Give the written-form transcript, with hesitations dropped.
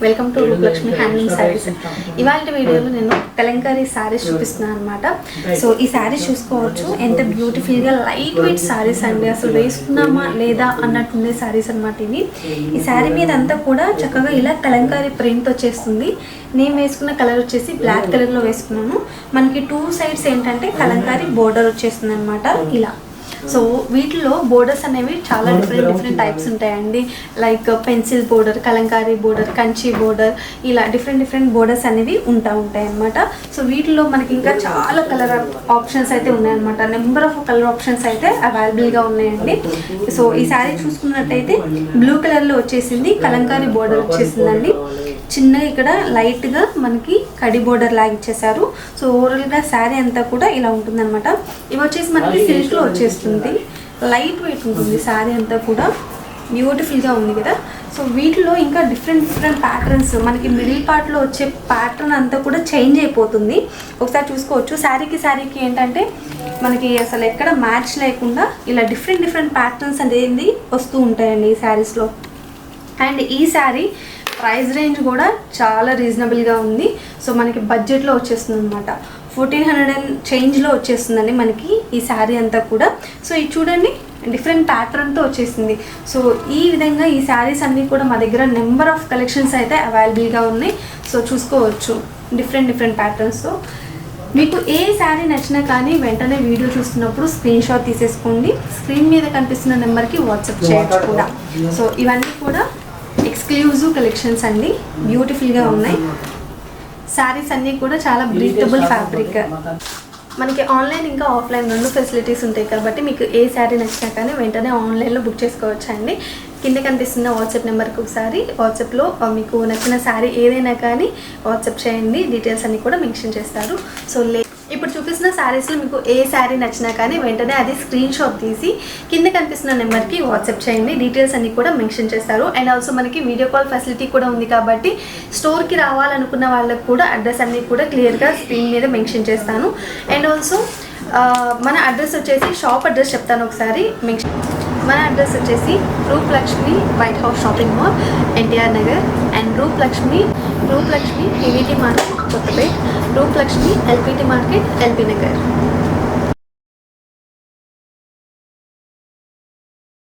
Welcome to Rupalakshmi handloom saris. ఇవాళ వీడియోలో నేను కలంకారీ శారీస్ చూపిస్తున్నాను అనమాట. సో ఈ శారీస్ చూసుకోవచ్చు, ఎంత బ్యూటిఫుల్గా లైట్ వెయిట్ శారీస్ అండి. అసలు వేసుకున్నామా లేదా అన్నట్టుండే శారీస్ అనమాట ఇవి. ఈ శారీ మీద అంతా కూడా చక్కగా ఇలా కలంకారీ ప్రింట్ వచ్చేస్తుంది. నేను వేసుకున్న కలర్ వచ్చేసి బ్లాక్ కలర్లో వేసుకున్నాను. మనకి టూ సైడ్స్ ఏంటంటే కలంకారీ బోర్డర్ వచ్చేస్తుంది అనమాట ఇలా. సో వీటిలో బోర్డర్స్ అనేవి చాలా డిఫరెంట్ టైప్స్ ఉంటాయండి. Like pencil border, Kalamkari border, Kanchi border, ఇలా డిఫరెంట్ బోర్డర్స్ అనేవి ఉంటాయి అన్నమాట. సో వీటిలో మనకి ఇంకా చాలా కలర్ ఆప్షన్స్ అయితే ఉన్నాయన్నమాట. నెంబర్ ఆఫ్ కలర్ ఆప్షన్స్ అయితే అవైలబుల్గా ఉన్నాయండి. సో ఈ శారీ చూసుకున్నట్టయితే బ్లూ కలర్లో వచ్చేసింది, కలంకారీ బోర్డర్ వచ్చేసిందండి. చిన్నగా ఇక్కడ లైట్గా మనకి కడి బోర్డర్ లాగా ఇచ్చేసారు. సో ఓవరాల్గా శారీ అంతా కూడా ఇలా ఉంటుందన్నమాట. ఇవి వచ్చేసి మనకి సిల్క్లో వచ్చేస్తుంది, లైట్ వెయిట్ ఉంటుంది శారీ అంతా కూడా. బ్యూటిఫుల్గా ఉంది కదా. సో వీటిలో ఇంకా డిఫరెంట్ ప్యాటర్న్స్, మనకి మిడిల్ పార్ట్లో వచ్చే ప్యాటర్న్ అంతా కూడా చేంజ్ అయిపోతుంది. ఒకసారి చూసుకోవచ్చు. శారీకి ఏంటంటే మనకి అసలు ఎక్కడ మ్యాచ్ లేకుండా ఇలా డిఫరెంట్ ప్యాటర్న్స్ అనేది వస్తూ ఉంటాయండి ఈ శారీస్లో. అండ్ ఈ శారీ ప్రైస్ రేంజ్ కూడా చాలా రీజనబుల్గా ఉంది. సో మనకి బడ్జెట్లో వచ్చేస్తుంది అనమాట. 1400 చేంజ్లో వచ్చేస్తుందండి మనకి ఈ శారీ అంతా కూడా. సో ఇది చూడండి, డిఫరెంట్ ప్యాటర్న్తో వచ్చేసింది. సో ఈ విధంగా ఈ శారీస్ అన్నీ కూడా మా దగ్గర నెంబర్ ఆఫ్ కలెక్షన్స్ అయితే అవైలబుల్గా ఉన్నాయి. సో చూసుకోవచ్చు డిఫరెంట్ ప్యాటర్న్స్తో. మీకు ఏ శారీ నచ్చినా కానీ వెంటనే వీడియో చూస్తున్నప్పుడు స్క్రీన్ షాట్ తీసేసుకోండి. స్క్రీన్ మీద కనిపిస్తున్న నెంబర్కి వాట్సాప్ చేయొచ్చు కూడా. సో ఇవన్నీ కూడా ఎక్స్క్లూజివ్ కలెక్షన్స్ అండి, బ్యూటిఫుల్గా ఉన్నాయి. శారీస్ అన్నీ కూడా చాలా బ్రీతబుల్ ఫ్యాబ్రిక్. మనకి ఆన్లైన్ ఇంకా ఆఫ్లైన్ రెండు ఫెసిలిటీస్ ఉంటాయి కాబట్టి మీకు ఏ శారీ నచ్చినా కానీ వెంటనే ఆన్లైన్లో బుక్ చేసుకోవచ్చు అండి. కింద కనిపిస్తున్న వాట్సాప్ నెంబర్కి ఒకసారి వాట్సాప్లో మీకు నచ్చిన శారీ ఏదైనా కానీ వాట్సాప్ చేయండి. డీటెయిల్స్ అన్నీ కూడా మెన్షన్ చేస్తారు. సో ఇప్పుడు చూపిస్తున్న శారీస్లో మీకు ఏ శారీ నచ్చినా కానీ వెంటనే అది స్క్రీన్ షాట్ తీసి కింద కనిపిస్తున్న నెంబర్కి వాట్సాప్ చేయండి. డీటెయిల్స్ అన్నీ కూడా మెన్షన్ చేస్తారు. అండ్ ఆల్సో మనకి వీడియో కాల్ ఫెసిలిటీ కూడా ఉంది కాబట్టి స్టోర్కి రావాలనుకున్న వాళ్ళకి కూడా అడ్రస్ అన్నీ కూడా క్లియర్గా స్క్రీన్ మీద మెన్షన్ చేస్తాను. అండ్ ఆల్సో మన అడ్రస్ వచ్చేసి, షాప్ అడ్రస్ చెప్తాను ఒకసారి. మన అడ్రస్ వచ్చేసి Rupalakshmi white house shopping mall, NTR Nagar. And Rupalakshmi PVT market Kothapet, Rupalakshmi LPT market, LB Nagar.